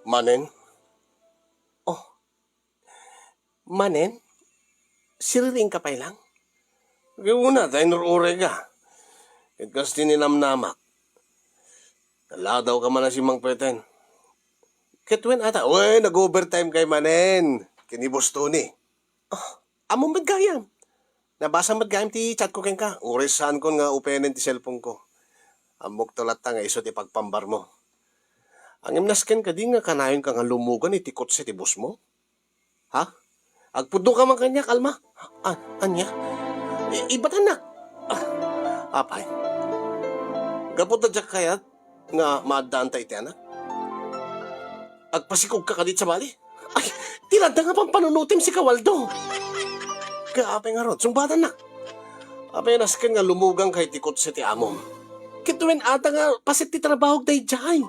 Manen? Oh, manen? Siriring ka pa lang? Gawuna, tayo nurure ka. Ikas tininamnamak. Naladaw ka man na si Mang Peten. Ketwen ata, uy, nag-overtime kay manen. Kinibos to ni. Among madgayam. Nabasa madgayam ti chat ko ken ka. Urisan ko nga upenen ti cellphone ko. Amok tulat ta nga iso ti pagpambar mo. Ang imnasken ka di nga kanayon ka nga lumugan iti kotse ti bus mo. Ha? Agpudo ka man kanya, kalma. Anya? Ibatan na. Apay. Gapot na dyak kayat nga maadaan ta iti anak. Agpasikog ka kadit sa bali. Ay, tilada nga pang panunutim si Kawaldo. Kaapay nga ron, sungbatan na. Apay nasken nga lumugang kay ti kotse ti amom. Kituin ata nga pasit ti trabaho day jay.